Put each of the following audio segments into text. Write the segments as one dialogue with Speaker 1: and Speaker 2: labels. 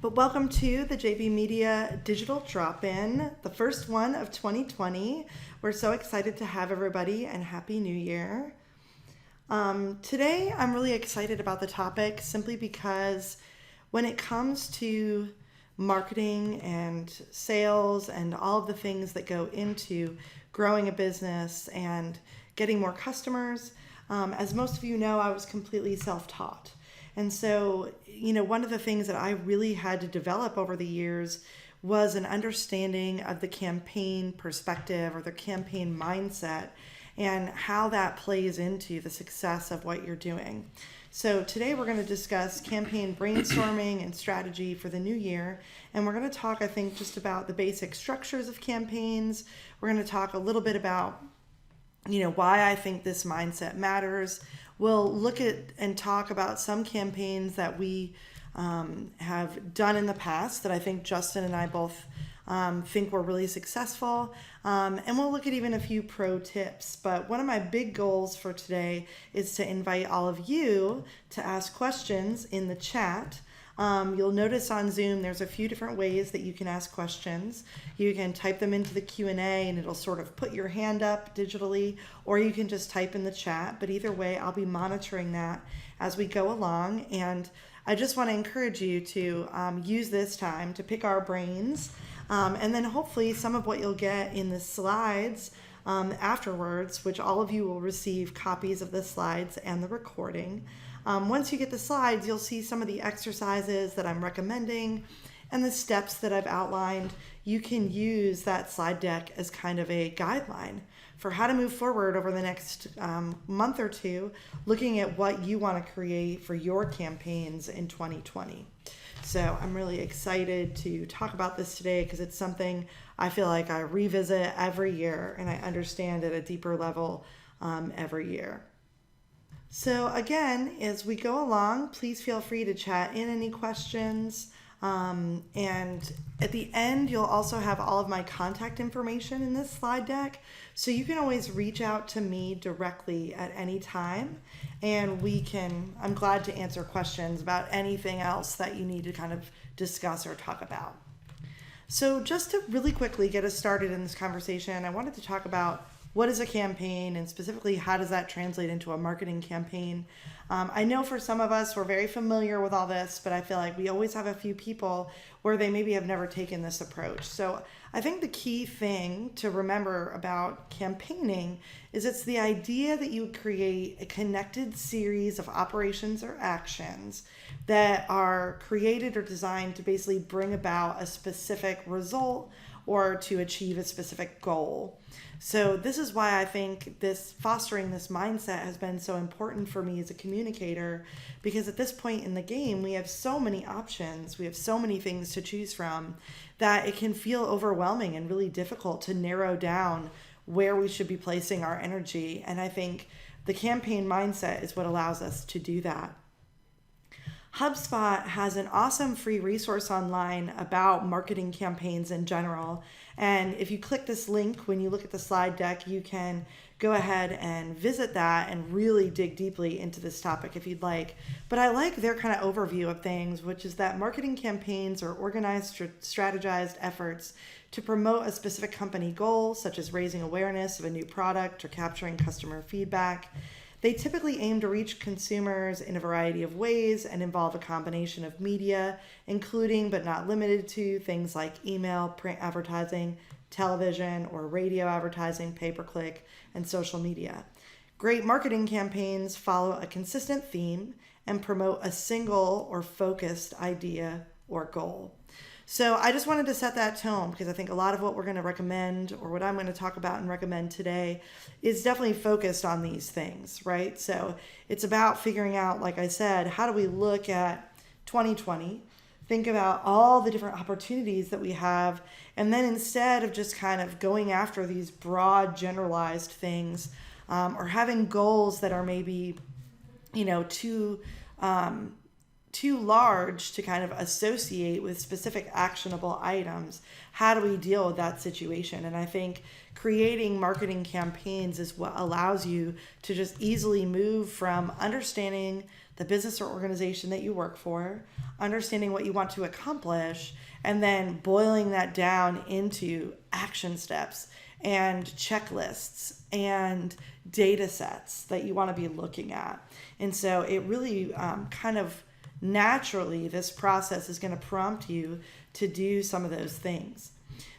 Speaker 1: But welcome to the JV Media Digital Drop-In, the first one of 2020. We're so excited to have everybody, and Happy New Year. Today, I'm really excited about the topic simply because when it comes to marketing and sales and all of the things that go into growing a business and getting more customers, as most of you know, I was completely self-taught. And so, one of the things that I really had to develop over the years was an understanding of the campaign perspective or the campaign mindset and how that plays into the success of what you're doing. So today we're going to discuss campaign brainstorming and strategy for the new year. And we're going to talk, I think, just about the basic structures of campaigns. We're going to talk a little bit about, why I think this mindset matters. We'll look at and talk about some campaigns that we have done in the past that I think Justin and I both think were really successful. And we'll look at even a few pro tips. But one of my big goals for today is to invite all of you to ask questions in the chat. You'll notice on Zoom there's a few different ways that you can ask questions. You can type them into the Q&A and it'll sort of put your hand up digitally, or you can just type in the chat. But either way, I'll be monitoring that as we go along. And I just want to encourage you to use this time to pick our brains. And then hopefully some of what you'll get in the slides afterwards, which all of you will receive copies of the slides and the recording. Once you get the slides, you'll see some of the exercises that I'm recommending and the steps that I've outlined. You can use that slide deck as kind of a guideline for how to move forward over the next month or two, looking at what you want to create for your campaigns in 2020. So I'm really excited to talk about this today because it's something I feel like I revisit every year and I understand at a deeper level every year. So again, as we go along, please feel free to chat in any questions. And at the end, you'll also have all of my contact information in this slide deck. So you can always reach out to me directly at any time. And I'm glad to answer questions about anything else that you need to kind of discuss or talk about. So just to really quickly get us started in this conversation, I wanted to talk about what is a campaign and specifically how does that translate into a marketing campaign. I know for some of us, we're very familiar with all this, but I feel like we always have a few people where they maybe have never taken this approach. So I think the key thing to remember about campaigning is it's the idea that you create a connected series of operations or actions that are created or designed to basically bring about a specific result or to achieve a specific goal. So this is why I think fostering this mindset has been so important for me as a communicator, because at this point in the game, we have so many options, we have so many things to choose from that it can feel overwhelming and really difficult to narrow down where we should be placing our energy. And I think the campaign mindset is what allows us to do that. HubSpot has an awesome free resource online about marketing campaigns in general. And if you click this link when you look at the slide deck, you can go ahead and visit that and really dig deeply into this topic if you'd like. But I like their kind of overview of things, which is that marketing campaigns are organized, strategized efforts to promote a specific company goal, such as raising awareness of a new product or capturing customer feedback. They typically aim to reach consumers in a variety of ways and involve a combination of media, including but not limited to things like email, print advertising, television or radio advertising, pay-per-click, and social media. Great marketing campaigns follow a consistent theme and promote a single or focused idea or goal. So I just wanted to set that tone because I think a lot of what we're going to recommend or what I'm going to talk about and recommend today is definitely focused on these things, right? So it's about figuring out, like I said, how do we look at 2020, think about all the different opportunities that we have, and then instead of just kind of going after these broad generalized things or having goals that are maybe, too large to kind of associate with specific actionable items, how do we deal with that situation? And I think creating marketing campaigns is what allows you to just easily move from understanding the business or organization that you work for, understanding what you want to accomplish, and then boiling that down into action steps and checklists and data sets that you want to be looking at. And so it really kind of naturally, this process is going to prompt you to do some of those things.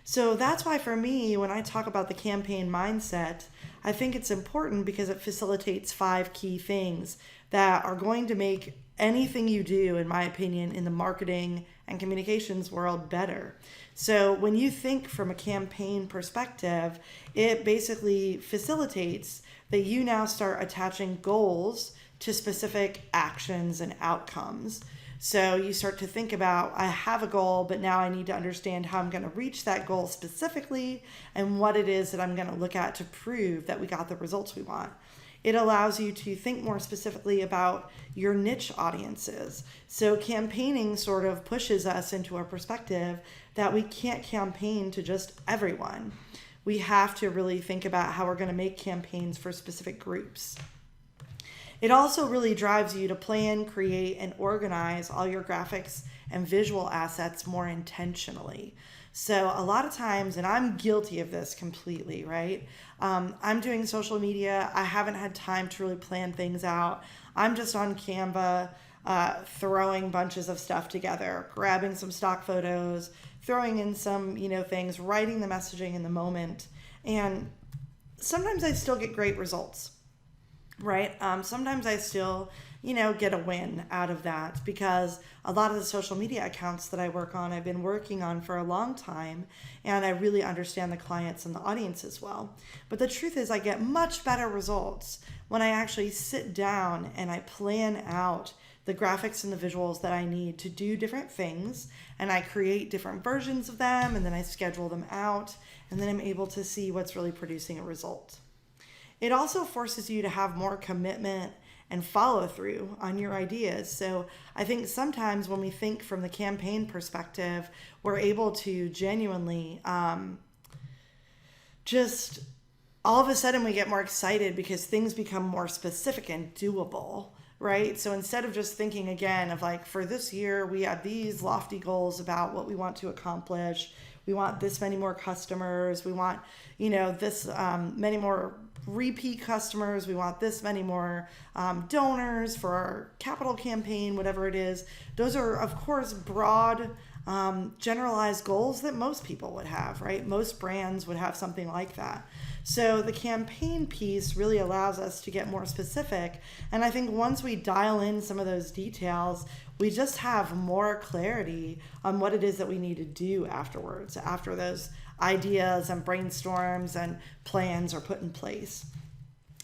Speaker 1: So that's why for me, when I talk about the campaign mindset, I think it's important because it facilitates 5 key things that are going to make anything you do, in my opinion, in the marketing and communications world better. So when you think from a campaign perspective, it basically facilitates that you now start attaching goals to specific actions and outcomes. So you start to think about, I have a goal, but now I need to understand how I'm going to reach that goal specifically and what it is that I'm going to look at to prove that we got the results we want. It allows you to think more specifically about your niche audiences. So campaigning sort of pushes us into a perspective that we can't campaign to just everyone. We have to really think about how we're going to make campaigns for specific groups. It also really drives you to plan, create, and organize all your graphics and visual assets more intentionally. So a lot of times, and I'm guilty of this completely, right? I'm doing social media. I haven't had time to really plan things out. I'm just on Canva, throwing bunches of stuff together, grabbing some stock photos, throwing in some, things, writing the messaging in the moment. And sometimes I still get great results. Right? Sometimes I still, get a win out of that because a lot of the social media accounts that I work on, I've been working on for a long time, and I really understand the clients and the audience as well. But the truth is I get much better results when I actually sit down and I plan out the graphics and the visuals that I need to do different things, and I create different versions of them, and then I schedule them out, and then I'm able to see what's really producing a result. It also forces you to have more commitment and follow through on your ideas. So I think sometimes when we think from the campaign perspective, we're able to genuinely just all of a sudden we get more excited because things become more specific and doable, right? So instead of just thinking again of like, for this year, we have these lofty goals about what we want to accomplish. We want this many more customers. We want, this many more repeat customers. We want this many more donors for our capital campaign, whatever it is. Those are, of course, broad, generalized goals that most people would have, right? Most brands would have something like that. So the campaign piece really allows us to get more specific. And I think once we dial in some of those details, we just have more clarity on what it is that we need to do afterwards, after those ideas and brainstorms and plans are put in place.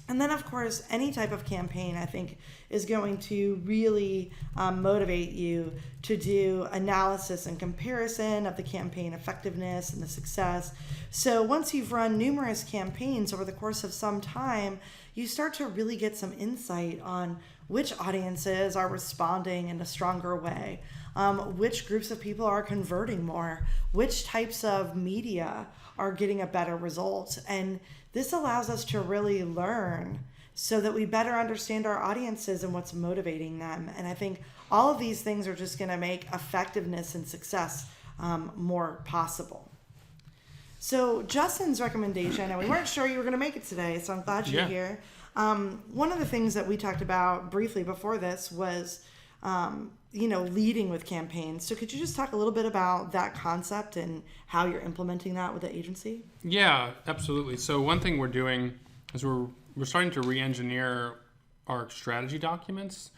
Speaker 1: And then, of course, any type of campaign, I think, is going to really motivate you to do analysis and comparison of the campaign effectiveness and the success. So once you've run numerous campaigns over the course of some time, you start to really get some insight on which audiences are responding in a stronger way, which groups of people are converting more, which types of media are getting a better result. And this allows us to really learn so that we better understand our audiences and what's motivating them. And I think all of these things are just going to make effectiveness and success more possible. So Justin's recommendation, and we weren't sure you were going to make it today, so I'm glad you're here. One of the things that we talked about briefly before this was, leading with campaigns. So could you just talk a little bit about that concept and how you're implementing that with the agency?
Speaker 2: Yeah, absolutely. So one thing we're doing is we're starting to re-engineer our strategy documents.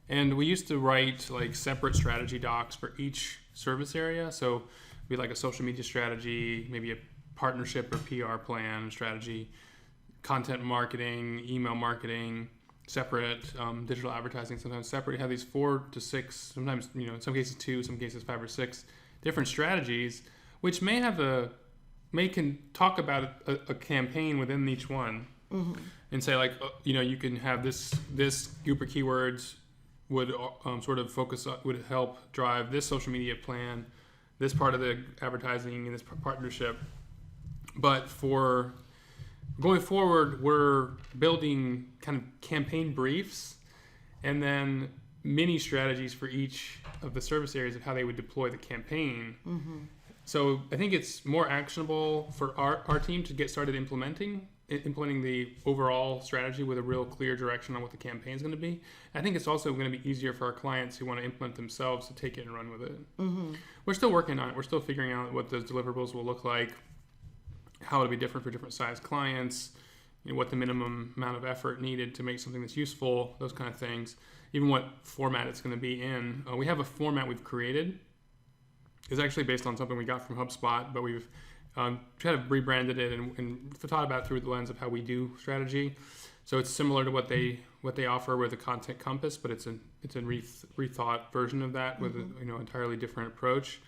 Speaker 2: And we used to write like separate strategy docs for each service area. So we like a social media strategy, maybe a partnership or PR plan strategy, content marketing, email marketing, separate, digital advertising sometimes separate. You have these 4 to 6, sometimes, in some cases 2, some cases 5 or 6 different strategies, which can talk about a campaign within each one. Mm-hmm. And say like, you can have this group of keywords would sort of focus on, would help drive this social media plan, this part of the advertising and this partnership. But for going forward, we're building kind of campaign briefs, and then mini strategies for each of the service areas of how they would deploy the campaign.
Speaker 1: Mm-hmm.
Speaker 2: So I think it's more actionable for our team to get started implementing the overall strategy with a real clear direction on what the campaign is going to be. I think it's also going to be easier for our clients who want to implement themselves to take it and run with it.
Speaker 1: Mm-hmm.
Speaker 2: We're still working on it. We're still figuring out what those deliverables will look like, how it'll be different for different size clients, what the minimum amount of effort needed to make something that's useful, those kind of things, even what format it's going to be in. We have a format we've created. It's actually based on something we got from HubSpot, but we've kind of rebranded it and thought about it through the lens of how we do strategy. So it's similar to what they offer with a Content Compass, but it's a rethought version of that with an entirely different approach.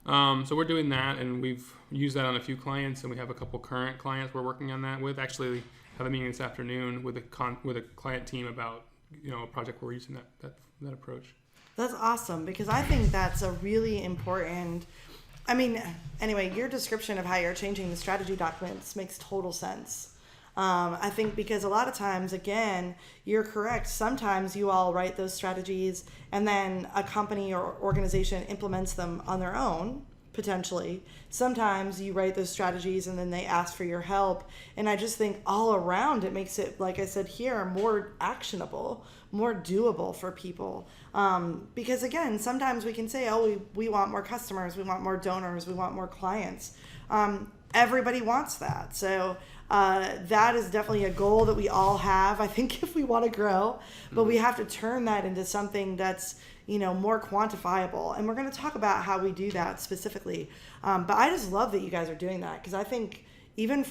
Speaker 2: So we're doing that, and we've used that on a few clients, and we have a couple current clients we're working on that with. Actually, have a meeting this afternoon with a client team about a project where we're using that approach.
Speaker 1: That's awesome, because I think that's a really important, anyway, your description of how you're changing the strategy documents makes total sense. I think because a lot of times, again, you're correct. Sometimes you all write those strategies and then a company or organization implements them on their own, potentially. Sometimes you write those strategies and then they ask for your help. And I just think all around it makes it, like I said here, more actionable, more doable for people. Because again, sometimes we can say, we want more customers, we want more donors, we want more clients. Everybody wants that. So that is definitely a goal that we all have, I think, if we want to grow. But we have to turn that into something that's more quantifiable. And we're going to talk about how we do that specifically. But I just love that you guys are doing that, because I think even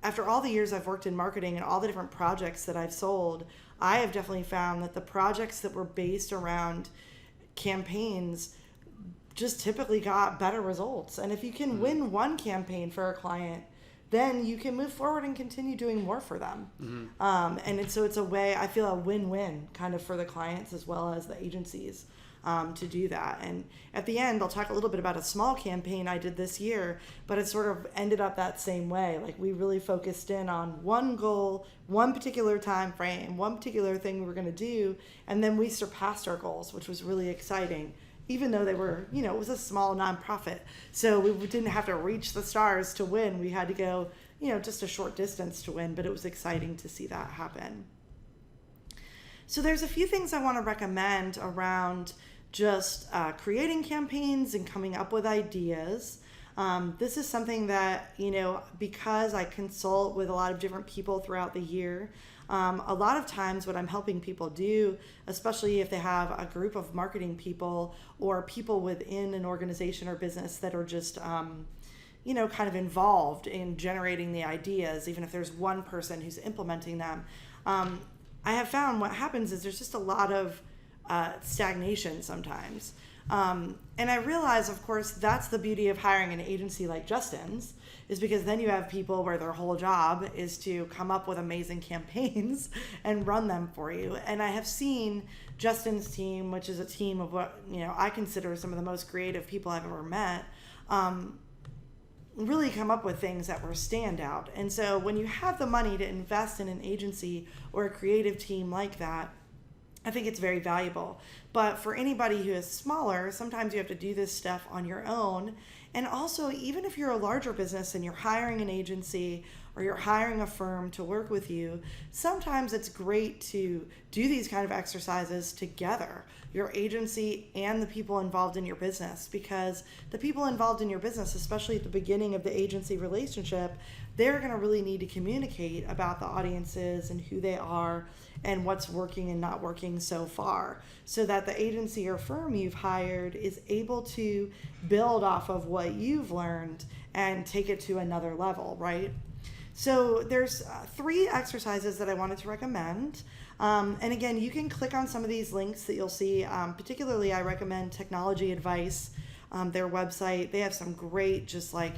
Speaker 1: after all the years I've worked in marketing and all the different projects that I've sold, I have definitely found that the projects that were based around campaigns just typically got better results. And if you can win one campaign for a client, then you can move forward and continue doing more for them. And it's a way, I feel, a win-win kind of for the clients as well as the agencies to do that. And at the end, I'll talk a little bit about a small campaign I did this year, but it sort of ended up that same way. Like, we really focused in on one goal, one particular time frame, one particular thing we were going to do, and then we surpassed our goals, which was really exciting. Even though they were, it was a small nonprofit. So we didn't have to reach the stars to win. We had to go, just a short distance to win, but it was exciting to see that happen. So there's a few things I want to recommend around just creating campaigns and coming up with ideas. This is something that, because I consult with a lot of different people throughout the year, a lot of times what I'm helping people do, especially if they have a group of marketing people or people within an organization or business that are just, kind of involved in generating the ideas, even if there's one person who's implementing them, I have found what happens is there's just a lot of stagnation sometimes. And I realize, of course, that's the beauty of hiring an agency like Justin's, is because then you have people where their whole job is to come up with amazing campaigns and run them for you. And I have seen Justin's team, which is a team of what, I consider some of the most creative people I've ever met, really come up with things that were standout. And so when you have the money to invest in an agency or a creative team like that, I think it's very valuable. But for anybody who is smaller, sometimes you have to do this stuff on your own. And also, even if you're a larger business and you're hiring an agency or you're hiring a firm to work with you, sometimes it's great to do these kind of exercises together, your agency and the people involved in your business, because the people involved in your business, especially at the beginning of the agency relationship, they're going to really need to communicate about the audiences and who they are and what's working and not working so far, so that the agency or firm you've hired is able to build off of what you've learned and take it to another level, right? So there's 3 exercises that I wanted to recommend. And again, you can click on some of these links that you'll see. Particularly, I recommend Technology Advice, their website. They have some great just like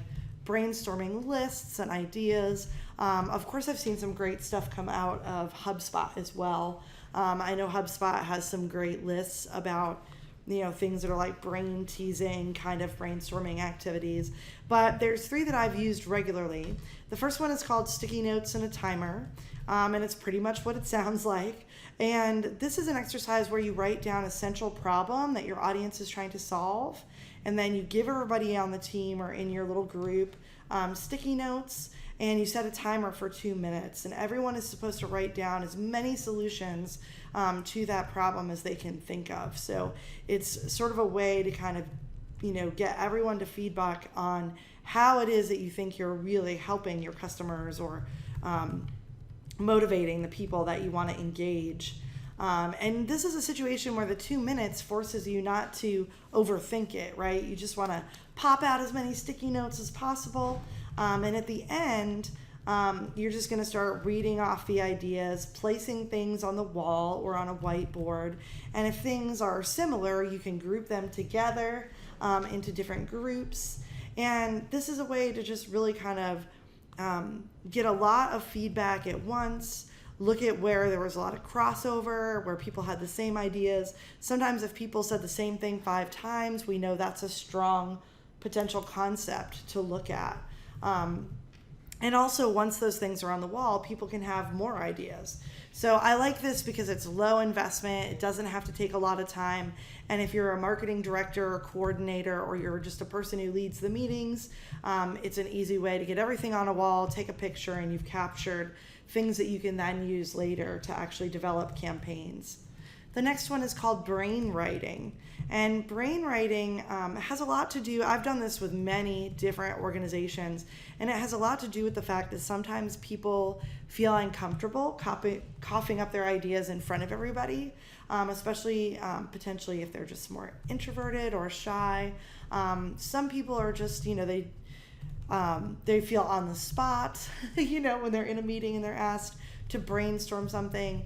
Speaker 1: brainstorming lists and ideas. Of course, I've seen some great stuff come out of HubSpot as well. I know HubSpot has some great lists about things that are like brain teasing kind of brainstorming activities. But there's 3 that I've used regularly. The first one is called sticky notes and a timer. And it's pretty much what it sounds like. And this is an exercise where you write down a central problem that your audience is trying to solve. And then you give everybody on the team or in your little group sticky notes, and you set a timer for 2 minutes. And everyone is supposed to write down as many solutions to that problem as they can think of. So it's sort of a way to kind of, get everyone to feedback on how it is that you think you're really helping your customers or motivating the people that you want to engage. And this is a situation where the 2 minutes forces you not to overthink it, right? You just want to pop out as many sticky notes as possible. And at the end, you're just going to start reading off the ideas, placing things on the wall or on a whiteboard. And if things are similar, you can group them together into different groups. And this is a way to just really kind of get a lot of feedback at once, look at where there was a lot of crossover, where people had the same ideas. Sometimes if people said the same thing 5 times, we know that's a strong potential concept to look at. And also, once those things are on the wall, people can have more ideas. So I like this because it's low investment. It doesn't have to take a lot of time. And if you're a marketing director or coordinator, or you're just a person who leads the meetings, it's an easy way to get everything on a wall, take a picture, and you've captured things that you can then use later to actually develop campaigns. The next one is called brainwriting. And brainwriting has a lot to do, I've done this with many different organizations, and it has a lot to do with the fact that sometimes people feel uncomfortable coughing up their ideas in front of everybody, especially potentially if they're just more introverted or shy. Some people are just, they feel on the spot, when they're in a meeting and they're asked to brainstorm something.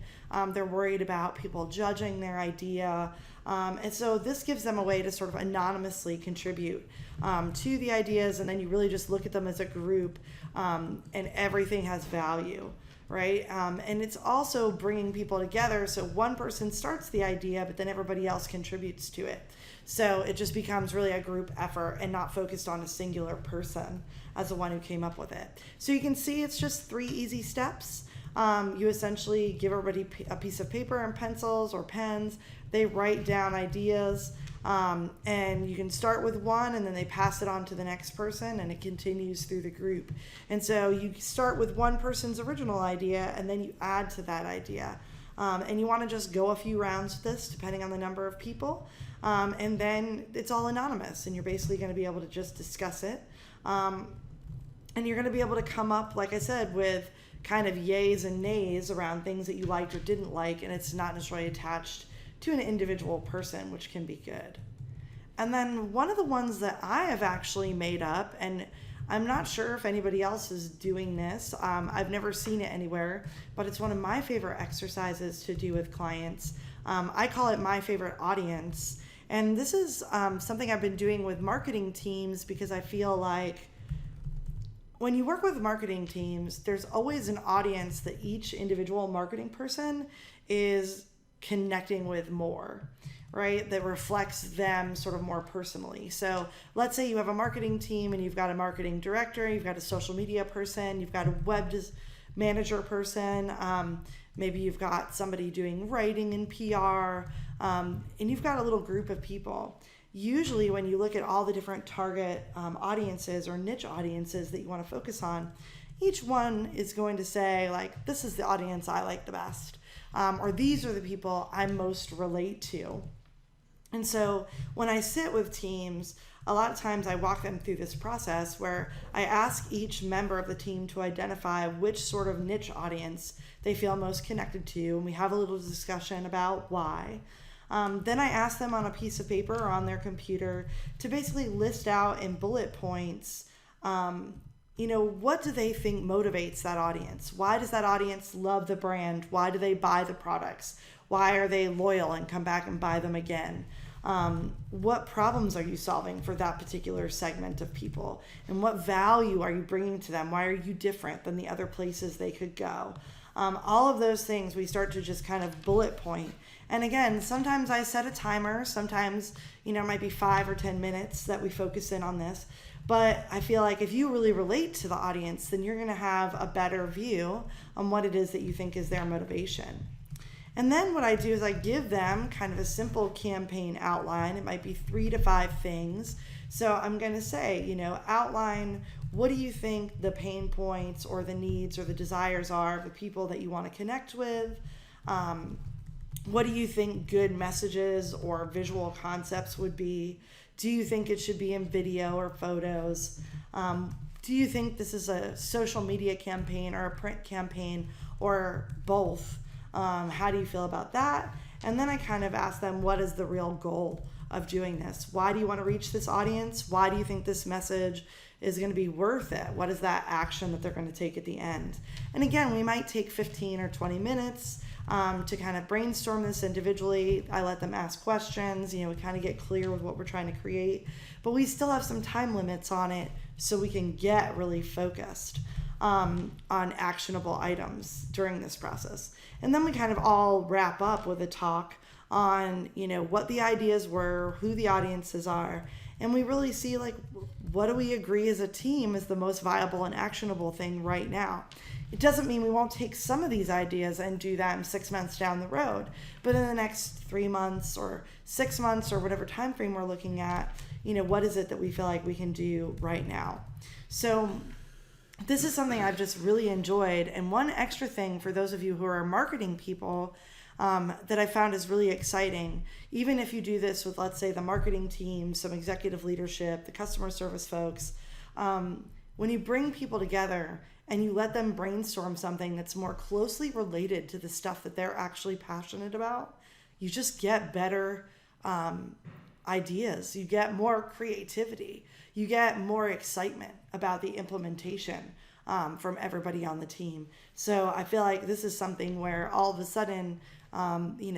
Speaker 1: They're worried about people judging their idea. And so this gives them a way to sort of anonymously contribute to the ideas, and then you really just look at them as a group, and everything has value, right? And it's also bringing people together, so one person starts the idea, but then everybody else contributes to it. So it just becomes really a group effort and not focused on a singular person as the one who came up with it. So you can see it's just 3 easy steps. You essentially give everybody a piece of paper and pencils or pens. They write down ideas, and you can start with one, and then they pass it on to the next person, and it continues through the group. And so you start with one person's original idea, and then you add to that idea. And you want to just go a few rounds with this, depending on the number of people. And then it's all anonymous, and you're basically going to be able to just discuss it. And you're going to be able to come up, like I said, with kind of yays and nays around things that you liked or didn't like, and it's not necessarily attached to an individual person, which can be good. And then one of the ones that I have actually made up, and I'm not sure if anybody else is doing this, I've never seen it anywhere, but it's one of my favorite exercises to do with clients. I call it my favorite audience, and this is something I've been doing with marketing teams, because I feel like when you work with marketing teams, there's always an audience that each individual marketing person is connecting with more, right? That reflects them sort of more personally. So let's say you have a marketing team and you've got a marketing director, you've got a social media person, you've got a web manager person, maybe you've got somebody doing writing and PR, and you've got a little group of people. Usually when you look at all the different target audiences or niche audiences that you want to focus on, each one is going to say, like, this is the audience I like the best, or these are the people I most relate to. And so when I sit with teams, a lot of times I walk them through this process where I ask each member of the team to identify which sort of niche audience they feel most connected to, and we have a little discussion about why. Then I ask them on a piece of paper or on their computer to basically list out in bullet points, what do they think motivates that audience? Why does that audience love the brand? Why do they buy the products? Why are they loyal and come back and buy them again? What problems are you solving for that particular segment of people? And what value are you bringing to them? Why are you different than the other places they could go? All of those things we start to just kind of bullet point. And again, sometimes I set a timer. Sometimes, it might be 5 or 10 minutes that we focus in on this. But I feel like if you really relate to the audience, then you're going to have a better view on what it is that you think is their motivation. And then what I do is I give them kind of a simple campaign outline. It might be 3 to 5 things. So I'm going to say, outline what do you think the pain points or the needs or the desires are of the people that you want to connect with. What do you think good messages or visual concepts would be? Do you think it should be in video or photos? Do you think this is a social media campaign or a print campaign or both? How do you feel about that? And then I kind of ask them, what is the real goal of doing this? Why do you want to reach this audience? Why do you think this message is going to be worth it? What is that action that they're going to take at the end? And again, we might take 15 or 20 minutes to kind of brainstorm this individually. I let them ask questions, we kind of get clear with what we're trying to create, but we still have some time limits on it so we can get really focused on actionable items during this process. And then we kind of all wrap up with a talk on, what the ideas were, who the audiences are, and we really see what do we agree as a team is the most viable and actionable thing right now. It doesn't mean we won't take some of these ideas and do them 6 months down the road, but in the next 3 months or 6 months or whatever time frame we're looking at, what is it that we feel like we can do right now? So this is something I've just really enjoyed. And one extra thing for those of you who are marketing people that I found is really exciting, even if you do this with, let's say, the marketing team, some executive leadership, the customer service folks, when you bring people together and you let them brainstorm something that's more closely related to the stuff that they're actually passionate about, you just get better ideas. You get more creativity. You get more excitement about the implementation from everybody on the team. So I feel like this is something where all of a sudden,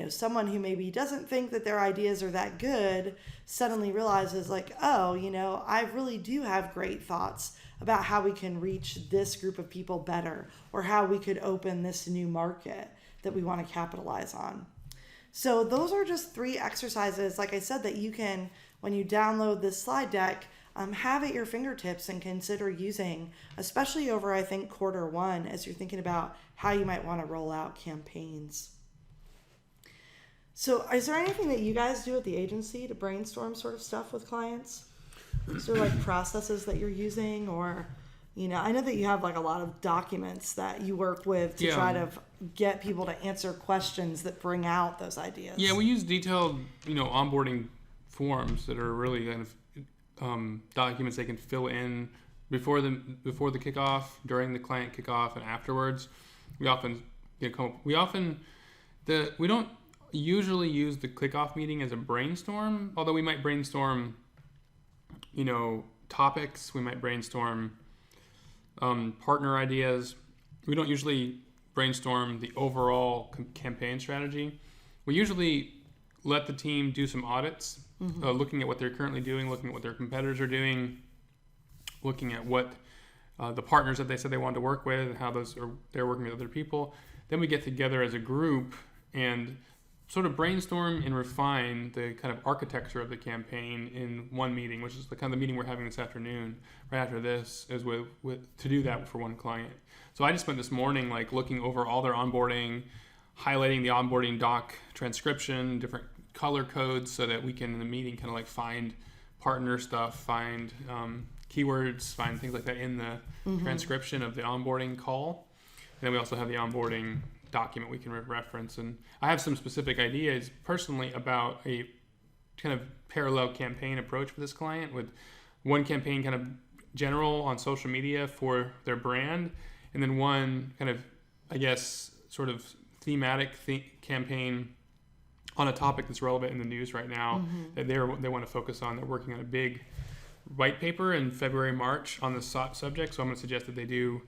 Speaker 1: someone who maybe doesn't think that their ideas are that good suddenly realizes I really do have great thoughts about how we can reach this group of people better, or how we could open this new market that we want to capitalize on. So those are just 3 exercises, like I said, that you can, when you download this slide deck, have at your fingertips and consider using, especially over, I think, Q1, as you're thinking about how you might want to roll out campaigns. So is there anything that you guys do at the agency to brainstorm sort of stuff with clients? Is there processes that you're using, or, I know that you have a lot of documents that you work with to try to get people to answer questions that bring out those ideas.
Speaker 2: Yeah, we use detailed, onboarding forms that are really kind of documents they can fill in before the kickoff, during the client kickoff, and afterwards. We don't usually use the kickoff meeting as a brainstorm, although we might brainstorm topics. We might brainstorm partner ideas. We don't usually brainstorm the overall campaign strategy. We usually let the team do some audits, looking at what they're currently doing, looking at what their competitors are doing, looking at what the partners that they said they wanted to work with, and how they're working with other people. Then we get together as a group and sort of brainstorm and refine the kind of architecture of the campaign in one meeting, which is the kind of the meeting we're having this afternoon. Right after this is to do that for one client. So I just spent this morning looking over all their onboarding, highlighting the onboarding doc transcription, different color codes, so that we can in the meeting kind of find partner stuff, find keywords, find things like that in the transcription of the onboarding call. And then we also have the onboarding document we can reference. And I have some specific ideas personally about a kind of parallel campaign approach for this client, with one campaign kind of general on social media for their brand, and then one kind of, I guess, sort of thematic campaign on a topic that's relevant in the news right now that they want to focus on. They're working on a big white paper in February, March on this subject. So I'm going to suggest that they do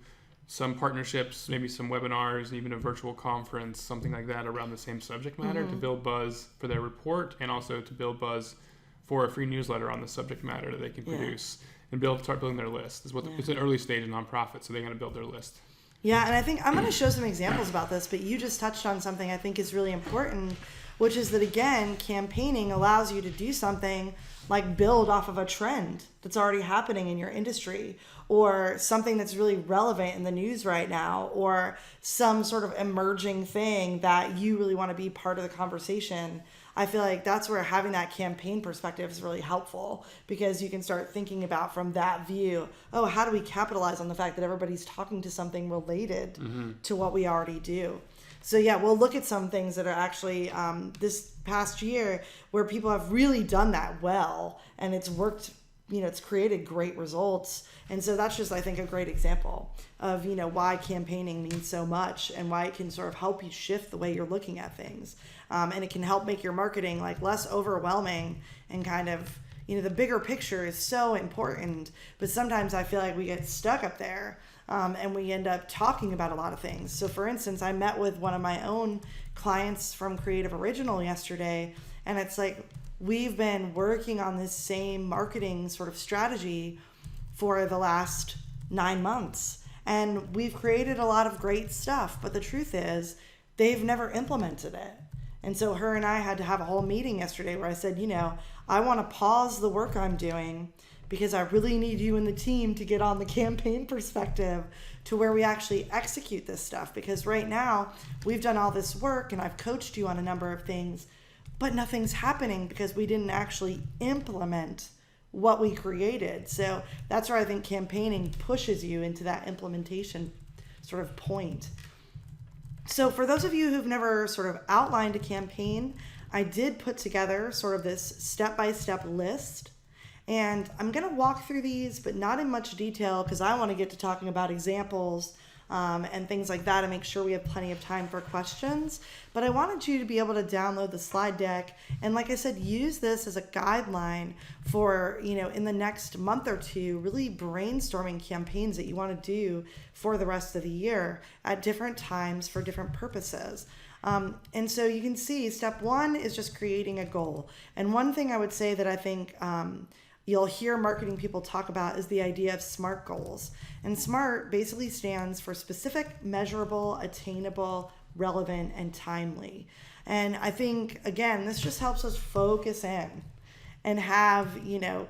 Speaker 2: some partnerships, maybe some webinars, even a virtual conference, something like that around the same subject matter to build buzz for their report, and also to build buzz for a free newsletter on the subject matter that they can produce and start building their list. It's an early stage nonprofit, so they're going to build their list.
Speaker 1: Yeah, and I think I'm going to show some examples about this, but you just touched on something I think is really important, which is that, again, campaigning allows you to do something like build off of a trend that's already happening in your industry, or something that's really relevant in the news right now, or some sort of emerging thing that you really want to be part of the conversation. I feel like that's where having that campaign perspective is really helpful, because you can start thinking about from that view, oh, how do we capitalize on the fact that everybody's talking to something related to what we already do? So yeah, we'll look at some things that are actually this past year where people have really done that well, and it's worked, it's created great results. And so that's just, I think, a great example of, why campaigning means so much, and why it can sort of help you shift the way you're looking at things. And it can help make your marketing like less overwhelming, and kind of, the bigger picture is so important, but sometimes I feel like we get stuck up there, and we end up talking about a lot of things. So for instance, I met with one of my own clients from Creative Original yesterday, and it's like, we've been working on this same marketing sort of strategy for the last 9 months, and we've created a lot of great stuff, but the truth is they've never implemented it. And so her and I had to have a whole meeting yesterday where I said, I want to pause the work I'm doing, because I really need you and the team to get on the campaign perspective to where we actually execute this stuff. Because right now we've done all this work and I've coached you on a number of things, but nothing's happening because we didn't actually implement what we created. So that's where I think campaigning pushes you into that implementation sort of point. So for those of you who've never sort of outlined a campaign, I did put together sort of this step-by-step list. And I'm going to walk through these, but not in much detail, because I want to get to talking about examples and things like that, and make sure we have plenty of time for questions. But I wanted you to be able to download the slide deck, and like I said, use this as a guideline for, in the next month or two, really brainstorming campaigns that you want to do for the rest of the year at different times for different purposes. And so you can see step one is just creating a goal. And one thing I would say that I think you'll hear marketing people talk about is the idea of SMART goals. And SMART basically stands for specific, measurable, attainable, relevant, and timely. And I think, again, this just helps us focus in and have,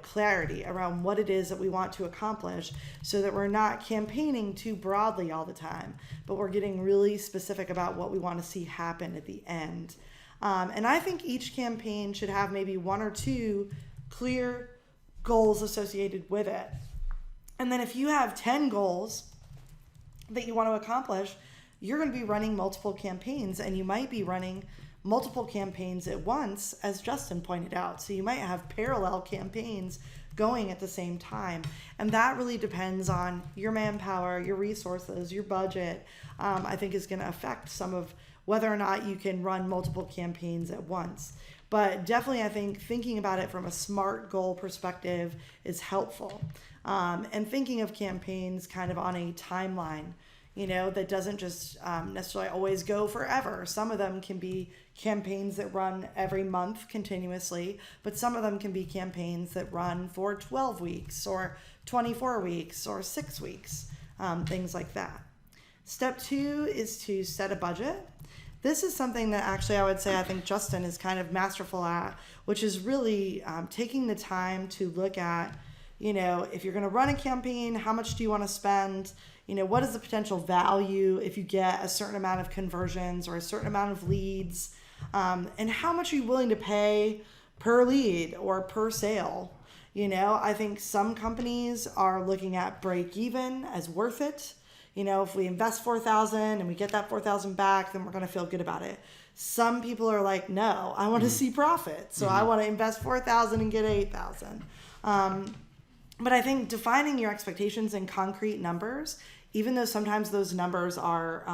Speaker 1: clarity around what it is that we want to accomplish, so that we're not campaigning too broadly all the time, but we're getting really specific about what we want to see happen at the end. And I think each campaign should have maybe 1 or 2 clear goals associated with it. And then if you have 10 goals that you want to accomplish, you're going to be running multiple campaigns, and you might be running multiple campaigns at once, as Justin pointed out. So you might have parallel campaigns going at the same time. And that really depends on your manpower, your resources, your budget, I think is going to affect some of whether or not you can run multiple campaigns at once. But definitely, I think thinking about it from a SMART goal perspective is helpful. And thinking of campaigns kind of on a timeline, that doesn't just necessarily always go forever. Some of them can be campaigns that run every month continuously, but some of them can be campaigns that run for 12 weeks or 24 weeks or 6 weeks, things like that. Step 2 is to set a budget. This is something that actually I would say I think Justin is kind of masterful at, which is really taking the time to look at, if you're going to run a campaign, how much do you want to spend? What is the potential value if you get a certain amount of conversions or a certain amount of leads? And how much are you willing to pay per lead or per sale? I think some companies are looking at break even as worth it. If we invest $4,000 and we get that $4,000 back, then we're going to feel good about it. Some people are like, no, I want to see profit. So I want to invest $4,000 and get $8,000. But I think defining your expectations in concrete numbers, even though sometimes those numbers are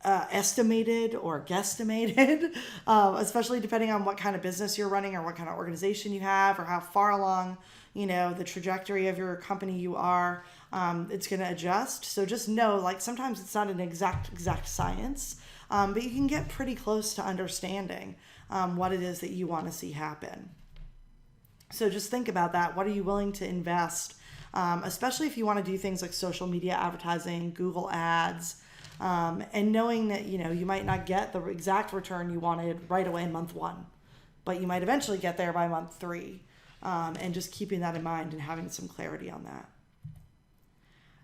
Speaker 1: estimated or guesstimated, especially depending on what kind of business you're running or what kind of organization you have or how far along, the trajectory of your company you are, it's going to adjust. So just know, sometimes it's not an exact science, but you can get pretty close to understanding what it is that you want to see happen. So just think about that. What are you willing to invest especially if you want to do things like social media advertising, Google ads, and knowing that, you might not get the exact return you wanted right away in month 1, but you might eventually get there by month 3, and just keeping that in mind and having some clarity on that.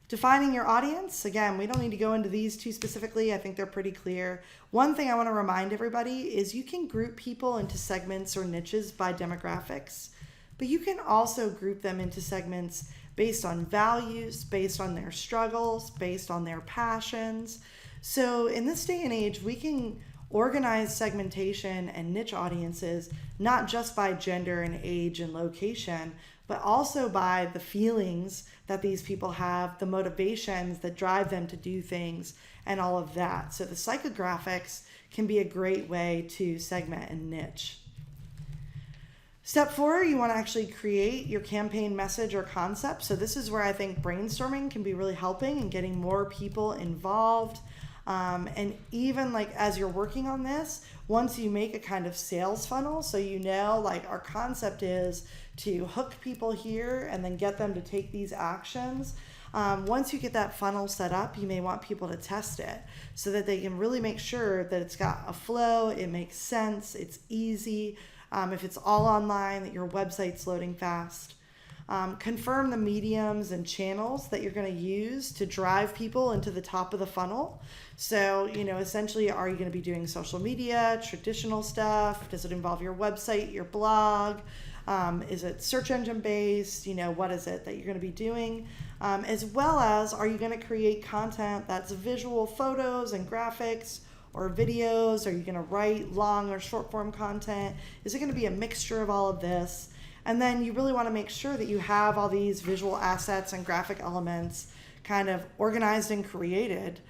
Speaker 1: Defining your audience. Again, we don't need to go into these too specifically. I think they're pretty clear. One thing I want to remind everybody is you can group people into segments or niches by demographics, but you can also group them into segments based on values, based on their struggles, based on their passions. So in this day and age, we can organize segmentation and niche audiences not just by gender and age and location, but also by the feelings that these people have, the motivations that drive them to do things, and all of that. So the psychographics can be a great way to segment and niche. Step 4, you want to actually create your campaign message or concept. So this is where I think brainstorming can be really helping and getting more people involved. And even like as you're working on this, once you make a kind of sales funnel, so like our concept is to hook people here and then get them to take these actions. Once you get that funnel set up, you may want people to test it so that they can really make sure that it's got a flow, it makes sense, it's easy. If it's all online, that your website's loading fast. Confirm the mediums and channels that you're going to use to drive people into the top of the funnel. So, essentially, are you going to be doing social media, traditional stuff? Does it involve your website, your blog? Is it search engine based? What is it that you're going to be doing? As well as, are you going to create content that's visual photos and graphics or videos? Are you going to write long or short form content? Is it going to be a mixture of all of this? And then you really want to make sure that you have all these visual assets and graphic elements kind of organized and created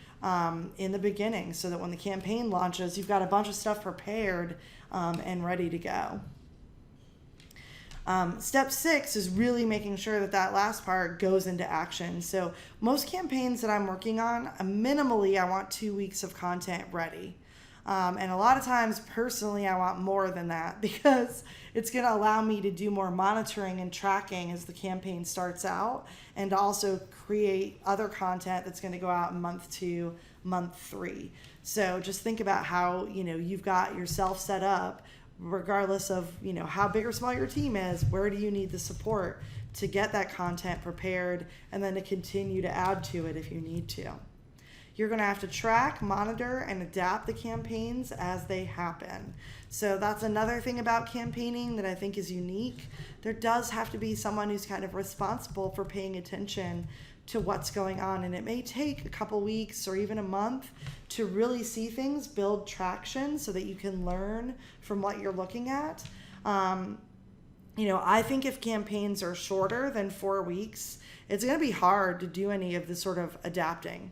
Speaker 1: in the beginning so that when the campaign launches, you've got a bunch of stuff prepared and ready to go. Step 6 is really making sure that last part goes into action. So most campaigns that I'm working on, minimally, I want 2 weeks of content ready. And a lot of times, personally, I want more than that because it's going to allow me to do more monitoring and tracking as the campaign starts out, and to also create other content that's going to go out in month 2, month 3. So just think about how, you've got yourself set up, regardless of, how big or small your team is. Where do you need the support to get that content prepared and then to continue to add to it if you need to? You're going to have to track, monitor, and adapt the campaigns as they happen. So that's another thing about campaigning that I think is unique. There does have to be someone who's kind of responsible for paying attention to what's going on. And it may take a couple weeks or even a month to really see things build traction so that you can learn from what you're looking at. I think if campaigns are shorter than 4 weeks, it's going to be hard to do any of the sort of adapting.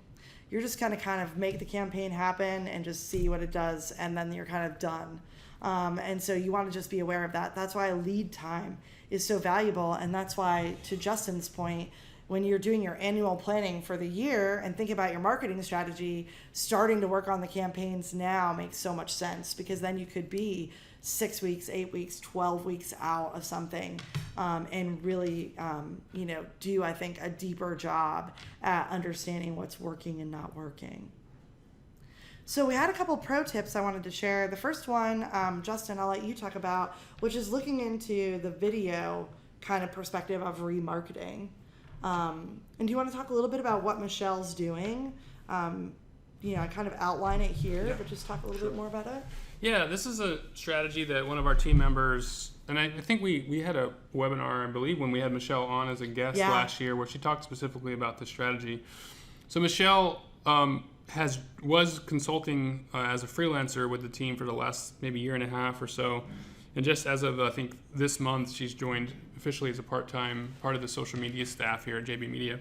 Speaker 1: You're just going to kind of make the campaign happen and just see what it does, and then you're kind of done. And so you want to just be aware of that. That's why lead time is so valuable, and that's why, to Justin's point, when you're doing your annual planning for the year and think about your marketing strategy, starting to work on the campaigns now makes so much sense, because then you could be 6 weeks, 8 weeks, 12 weeks out of something, and really, do, I think, a deeper job at understanding what's working and not working. So we had a couple pro tips I wanted to share. The first one, Justin, I'll let you talk about, which is looking into the video kind of perspective of remarketing. And do you want to talk a little bit about what Michelle's doing? I kind of outline it here, but just talk a little bit more about it.
Speaker 2: Yeah, this is a strategy that one of our team members, and I think we had a webinar, I believe, when we had Michelle on as a guest last year, where she talked specifically about this strategy. So Michelle was consulting as a freelancer with the team for the last maybe year and a half or so. And just as of, I think, this month, she's joined officially as a part-time part of the social media staff here at JB Media.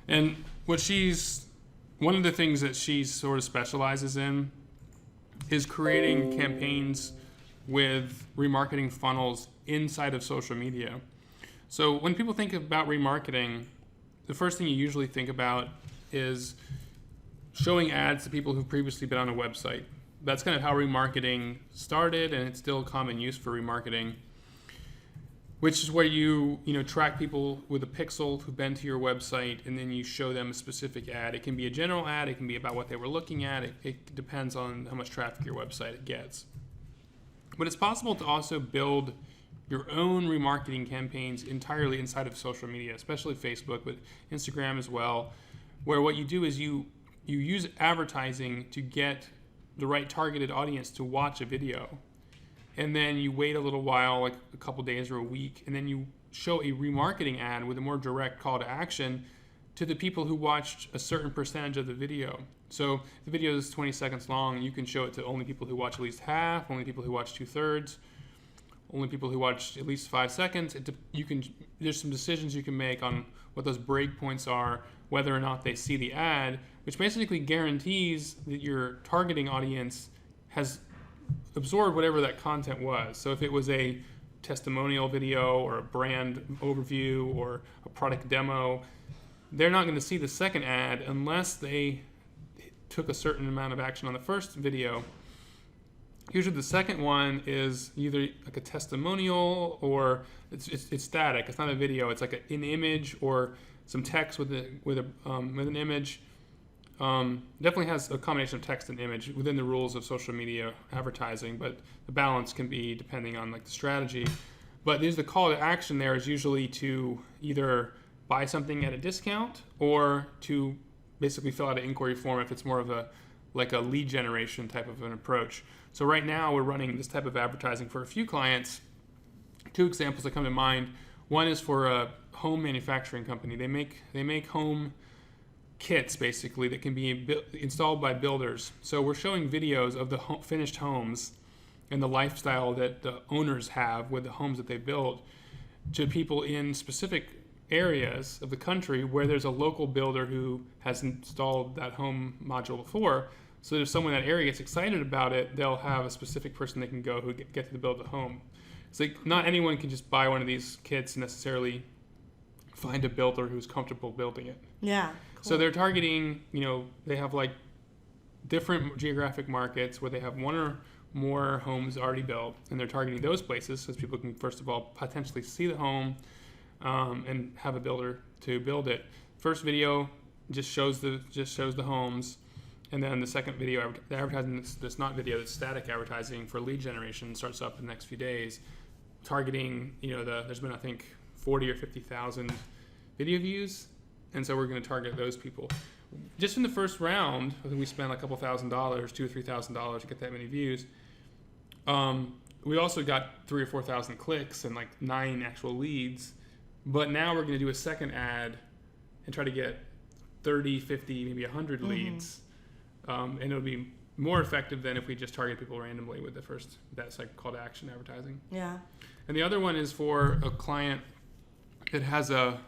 Speaker 2: And one of the things that she sort of specializes in is creating campaigns with remarketing funnels inside of social media. So when people think about remarketing, the first thing you usually think about is showing ads to people who've previously been on a website. That's kind of how remarketing started, and it's still common use for remarketing. which is where you track people with a pixel who've been to your website, and then you show them a specific ad. It can be a general ad. It can be about what they were looking at. It depends on how much traffic your website it gets. But it's possible to also build your own remarketing campaigns entirely inside of social media, especially Facebook, but Instagram as well, where what you do is you use advertising to get the right targeted audience to watch a video. And then you wait a little while, like a couple days or a week, and then you show a remarketing ad with a more direct call to action to the people who watched a certain percentage of the video. So if the video is 20 seconds long, you can show it to only people who watch at least half, only people who watch 2/3, only people who watch at least 5 seconds. There's some decisions you can make on what those breakpoints are, whether or not they see the ad, which basically guarantees that your targeting audience has absorb whatever that content was. So if it was a testimonial video or a brand overview or a product demo, they're not going to see the second ad unless they took a certain amount of action on the first video. Usually the second one is either like a testimonial or it's static. It's not a video. It's like an image or some text with an image. Definitely has a combination of text and image within the rules of social media advertising, but the balance can be depending on like the strategy. But there's the call to action there is usually to either buy something at a discount or to basically fill out an inquiry form if it's more of a lead generation type of an approach. So right now we're running this type of advertising for a few clients. Two examples that come to mind. One is for a home manufacturing company. They make home kits basically that can be installed by builders. So we're showing videos of the finished homes and the lifestyle that the owners have with the homes that they built to people in specific areas of the country where there's a local builder who has installed that home module before. So if someone in that area gets excited about it, they'll have a specific person they can go who get to build the home. It's like not anyone can just buy one of these kits and necessarily find a builder who's comfortable building it.
Speaker 1: Yeah.
Speaker 2: So they're targeting, they have like different geographic markets where they have one or more homes already built, and they're targeting those places so people can first of all potentially see the home and have a builder to build it. First video just shows the homes, and then the second video, the advertising that's not video, that's static advertising for lead generation starts up in the next few days, targeting there's been I think 40 or 50,000 video views. And so we're going to target those people. Just in the first round, I think we spent a couple $1,000, $2,000 or $3,000 to get that many views. We also got 3,000 or 4,000 clicks and like 9 actual leads. But now we're going to do a second ad and try to get 30, 50, maybe 100 leads. And it'll be more effective than if we just target people randomly with that's like call to action advertising.
Speaker 1: Yeah.
Speaker 2: And the other one is for a client that has a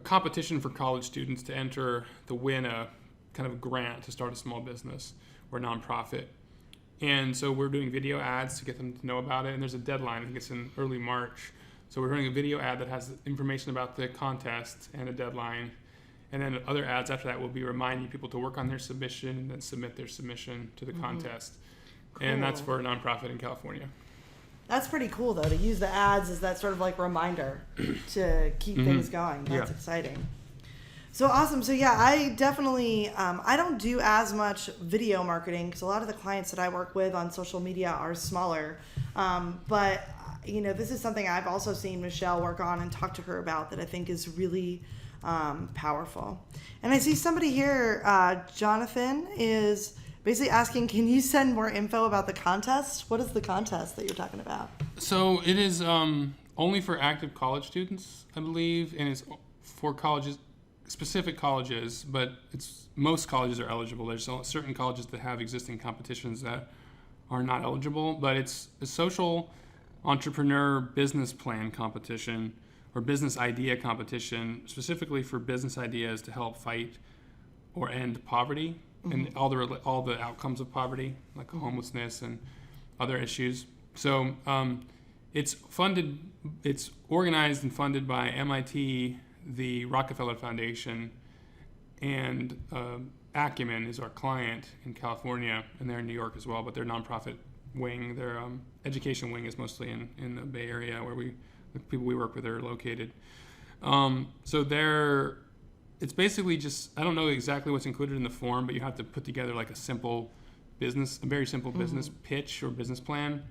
Speaker 2: competition for college students to win a kind of grant to start a small business or nonprofit. And so we're doing video ads to get them to know about it. And there's a deadline. I think it's in early March. So we're running a video ad that has information about the contest and a deadline. And then other ads after that will be reminding people to work on their submission and then submit their submission to the contest. Cool. And that's for a nonprofit in California.
Speaker 1: That's pretty cool, though, to use the ads as that sort of like reminder to keep things going. That's exciting. So awesome. So yeah, I definitely, I don't do as much video marketing because a lot of the clients that I work with on social media are smaller. But, this is something I've also seen Michelle work on and talk to her about that I think is really powerful. And I see somebody here, Jonathan, is basically asking, can you send more info about the contest? What is the contest that you're talking about?
Speaker 2: So it is only for active college students, I believe, and it's for colleges, specific colleges, but most colleges are eligible. There's certain colleges that have existing competitions that are not eligible, but it's a social entrepreneur business plan competition or business idea competition, specifically for business ideas to help fight or end poverty. And all the outcomes of poverty, like homelessness and other issues. So it's organized and funded by MIT, the Rockefeller Foundation, and Acumen is our client in California, and they're in New York as well, but they're nonprofit wing. Their education wing is mostly in the Bay Area, where the people we work with are located. So it's basically just, I don't know exactly what's included in the form, but you have to put together like a very simple business pitch or business plan.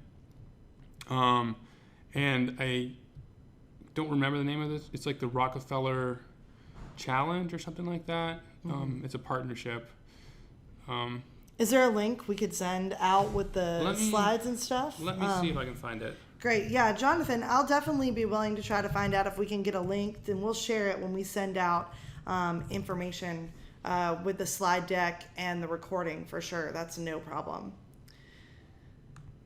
Speaker 2: And I don't remember the name of this. It's like the Rockefeller Challenge or something like that. It's a partnership.
Speaker 1: Is there a link we could send out with the slides and stuff?
Speaker 2: Let me see if I can find it.
Speaker 1: Great. Yeah, Jonathan, I'll definitely be willing to try to find out if we can get a link, and we'll share it when we send out information with the slide deck and the recording for sure. That's no problem.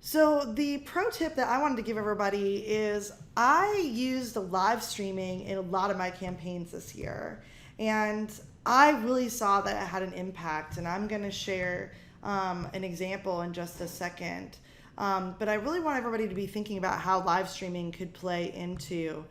Speaker 1: So the pro tip that I wanted to give everybody is I used live streaming in a lot of my campaigns this year, and I really saw that it had an impact, and I'm going to share an example in just a second. But I really want everybody to be thinking about how live streaming could play into,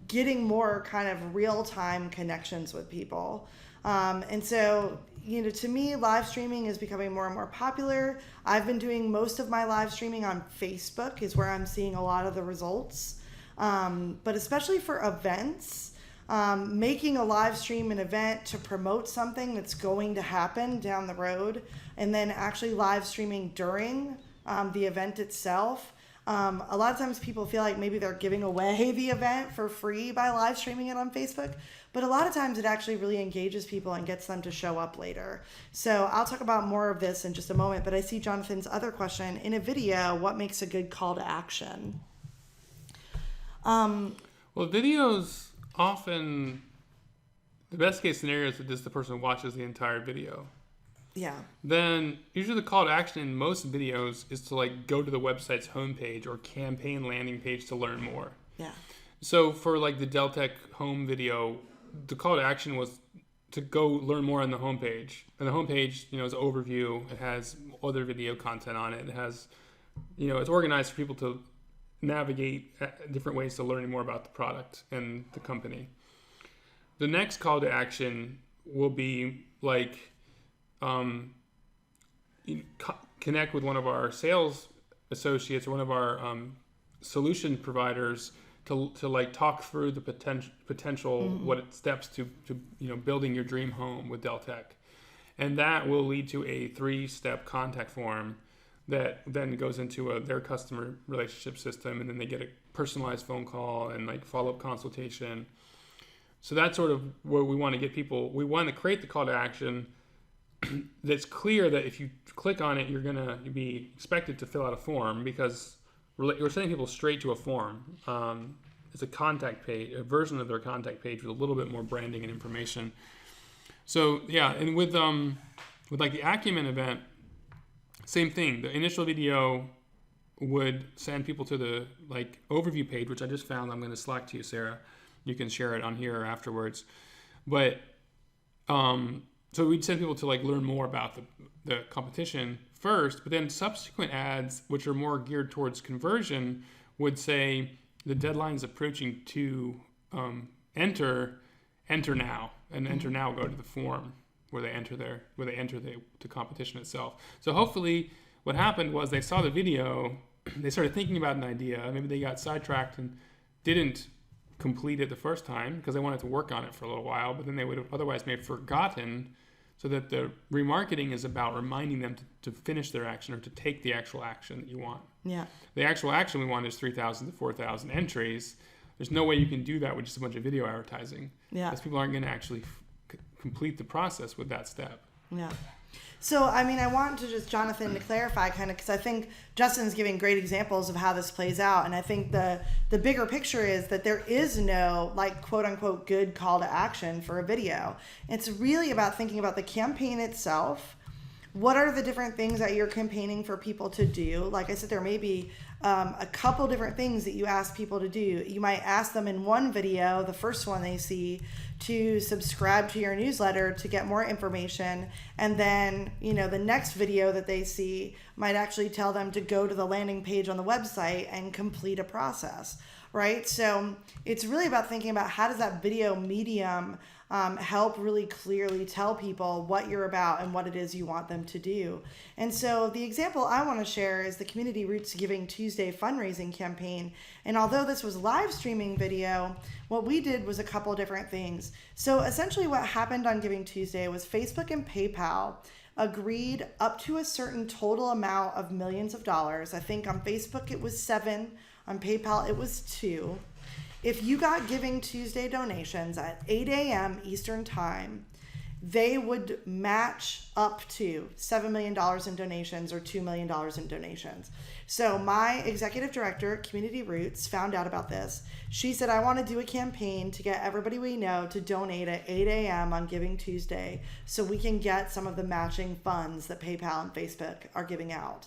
Speaker 1: getting more kind of real-time connections with people. And so, to me, live streaming is becoming more and more popular. I've been doing most of my live streaming on Facebook is where I'm seeing a lot of the results. But especially for events, making a live stream an event to promote something that's going to happen down the road, and then actually live streaming during the event itself. A lot of times people feel like maybe they're giving away the event for free by live streaming it on Facebook, but a lot of times it actually really engages people and gets them to show up later. So I'll talk about more of this in just a moment, but I see Jonathan's other question. In a video, what makes a good call to action?
Speaker 2: Well, videos often, the best case scenario is that just the person watches the entire video.
Speaker 1: Yeah.
Speaker 2: Then usually the call to action in most videos is to like go to the website's homepage or campaign landing page to learn more.
Speaker 1: Yeah.
Speaker 2: So for like the Deltec home video, the call to action was to go learn more on the homepage. And the homepage, is an overview. It has other video content on it. It has, it's organized for people to navigate different ways to learning more about the product and the company. The next call to action will be like connect with one of our sales associates or one of our solution providers to like talk through the potential what steps to building your dream home with Deltec, and that will lead to a 3-step contact form that then goes into their customer relationship system, and then they get a personalized phone call and like follow-up consultation. So that's sort of where we want to get people. We want to create the call to action that's clear that if you click on it, you're going to be expected to fill out a form, because we're sending people straight to a form. It's a contact page, a version of their contact page with a little bit more branding and information. So yeah, and with like the Acumen event, same thing. The initial video would send people to the like overview page, which I just found. I'm going to Slack to you, Sarah. You can share it on here afterwards. But so we'd send people to like learn more about the competition first, but then subsequent ads, which are more geared towards conversion, would say the deadline's approaching to enter now, and enter now go to the form where they enter the competition itself. So hopefully what happened was they saw the video, they started thinking about an idea, maybe they got sidetracked and didn't complete it the first time because they wanted to work on it for a little while, but then they would have otherwise may have forgotten. So that the remarketing is about reminding them to finish their action or to take the actual action that you want. Yeah. The actual action we want is 3,000 to 4,000 entries. There's no way you can do that with just a bunch of video advertising. Yeah. Because people aren't going to actually complete the process with that step.
Speaker 1: Yeah. So, I mean, I want to just, Jonathan, to clarify kind of, because I think Justin's giving great examples of how this plays out. And I think the bigger picture is that there is no, like, quote unquote, good call to action for a video. It's really about thinking about the campaign itself. What are the different things that you're campaigning for people to do? Like I said, there may be a couple different things that you ask people to do. You might ask them in one video, the first one they see, to subscribe to your newsletter to get more information. And then, the next video that they see might actually tell them to go to the landing page on the website and complete a process, right? So it's really about thinking about how does that video medium help really clearly tell people what you're about and what it is you want them to do. And so the example I want to share is the Community Roots Giving Tuesday fundraising campaign. And although this was live streaming video, what we did was a couple different things. So essentially what happened on Giving Tuesday was Facebook and PayPal agreed up to a certain total amount of millions of dollars. I think on Facebook it was 7, on PayPal it was 2. If you got Giving Tuesday donations at 8 a.m. Eastern Time, they would match up to $7 million in donations or $2 million in donations. So my executive director, Community Roots, found out about this. She said, I want to do a campaign to get everybody we know to donate at 8 a.m. on Giving Tuesday so we can get some of the matching funds that PayPal and Facebook are giving out.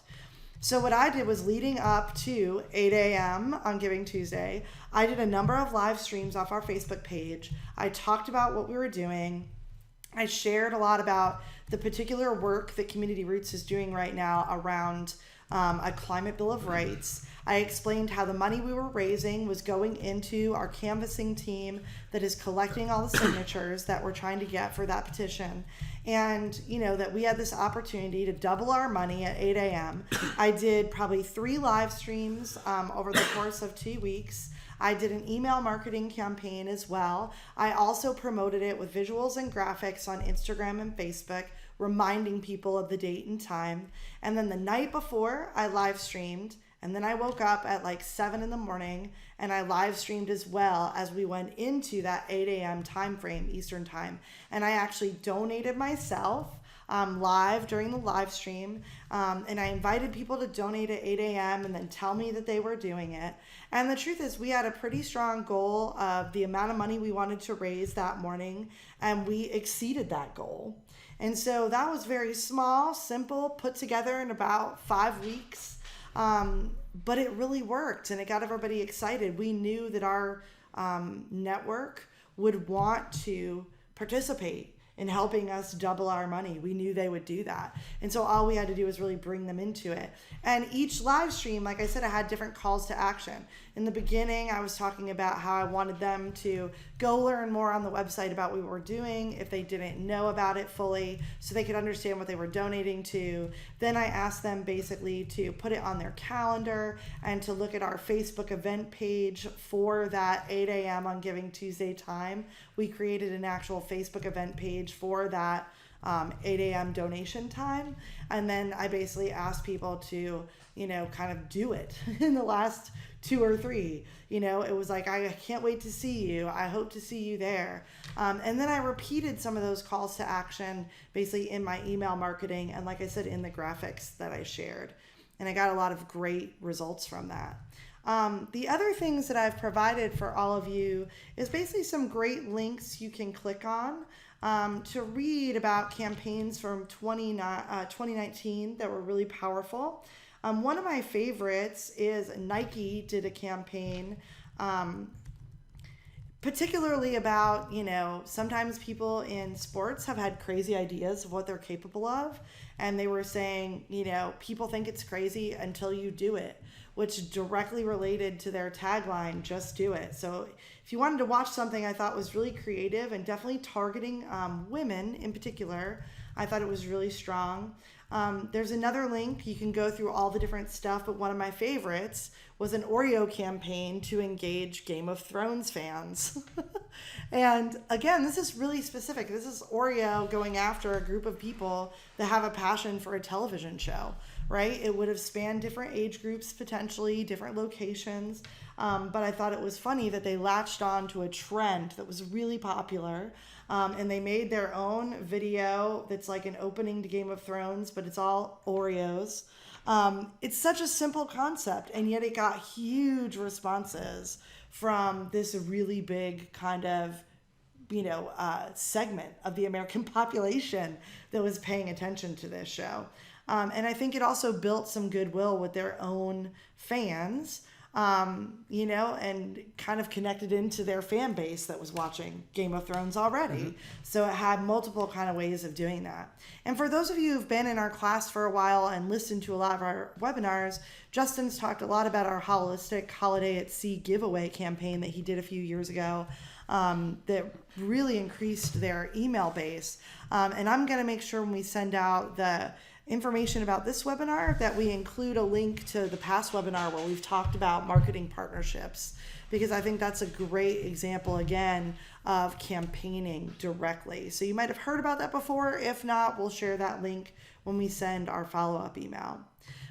Speaker 1: So what I did was leading up to 8 a.m. on Giving Tuesday, I did a number of live streams off our Facebook page. I talked about what we were doing. I shared a lot about the particular work that Community Roots is doing right now around a climate bill of rights. I explained how the money we were raising was going into our canvassing team that is collecting all the signatures that we're trying to get for that petition. And, you know, that we had this opportunity to double our money at 8 a.m. I did probably 3 live streams over the course of 2 weeks. I did an email marketing campaign as well. I also promoted it with visuals and graphics on Instagram and Facebook, reminding people of the date and time. And then the night before, I live streamed. And then I woke up at like 7 in the morning and I live streamed as well as we went into that 8 a.m. time frame, Eastern time. And I actually donated myself live during the live stream. And I invited people to donate at 8 a.m. and then tell me that they were doing it. And the truth is we had a pretty strong goal of the amount of money we wanted to raise that morning. And we exceeded that goal. And so that was very small, simple, put together in about 5 weeks. But it really worked and it got everybody excited. We knew that our network would want to participate in helping us double our money. We knew they would do that. And so all we had to do was really bring them into it. And each live stream, like I said, I had different calls to action. In the beginning, I was talking about how I wanted them to go learn more on the website about what we were doing if they didn't know about it fully, so they could understand what they were donating to. Then I asked them basically to put it on their calendar and to look at our Facebook event page for that 8 a.m. on Giving Tuesday time. We created an actual Facebook event page for that 8 a.m. donation time. And then I basically asked people to, you know, kind of do it in the last 2 or 3. You know, it was like, I can't wait to see you. I hope to see you there. And then I repeated some of those calls to action basically in my email marketing and, like I said, in the graphics that I shared. And I got a lot of great results from that. The other things that I've provided for all of you is basically some great links you can click on to read about campaigns from 2019 that were really powerful. One of my favorites is Nike did a campaign particularly about, you know, sometimes people in sports have had crazy ideas of what they're capable of. And they were saying, you know, people think it's crazy until you do it, which directly related to their tagline, just do it. So if you wanted to watch something I thought was really creative and definitely targeting women in particular, I thought it was really strong. There's another link. You can go through all the different stuff, but one of my favorites was an Oreo campaign to engage Game of Thrones fans. And again, this is really specific. This is Oreo going after a group of people that have a passion for a television show, right? It would have spanned different age groups, potentially different locations. But I thought it was funny that they latched on to a trend that was really popular. And they made their own video that's like an opening to Game of Thrones, but it's all Oreos. It's such a simple concept, and yet it got huge responses from this really big kind of, you know, segment of the American population that was paying attention to this show. And I think it also built some goodwill with their own fans. and kind of connected into their fan base that was watching Game of Thrones already. So it had multiple kind of ways of doing that. And for those of you who've been in our class for a while and listened to a lot of our webinars, Justin's talked a lot about our holistic Holiday at Sea giveaway campaign that he did a few years ago. That really increased their email base. And I'm going to make sure when we send out the information about this webinar that we include a link to the past webinar where we've talked about marketing partnerships, because I think that's a great example, again, of campaigning directly. So you might have heard about that before. If not, we'll share that link when we send our follow-up email.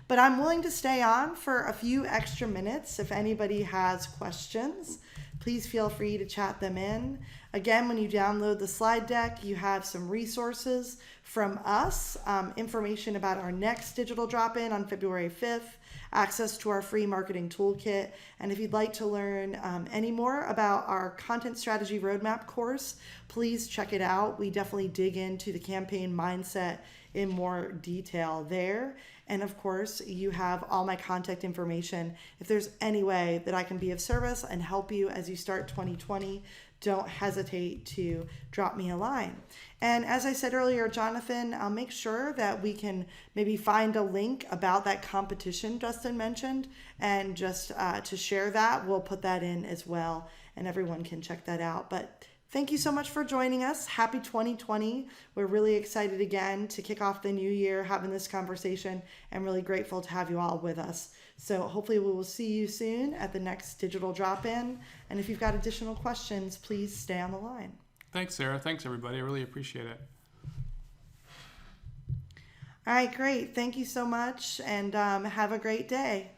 Speaker 1: But I'm willing to stay on for a few extra minutes. If anybody has questions, please feel free to chat them in. Again, when you download the slide deck, you have some resources from us, information about our next digital drop-in on February 5th, access to our free marketing toolkit. And if you'd like to learn any more about our content strategy roadmap course, please check it out. We definitely dig into the campaign mindset in more detail there. And of course, you have all my contact information. If there's any way that I can be of service and help you as you start 2020, don't hesitate to drop me a line. And as I said earlier, Jonathan, I'll make sure that we can maybe find a link about that competition Justin mentioned, and just to share that, we'll put that in as well, and everyone can check that out. But thank you so much for joining us. Happy 2020. We're really excited again to kick off the new year having this conversation, and really grateful to have you all with us. So hopefully we will see you soon at the next digital drop-in. And if you've got additional questions, please stay on the line.
Speaker 2: Thanks, Sarah. Thanks, everybody. I really appreciate it.
Speaker 1: All right, great. Thank you so much, and have a great day.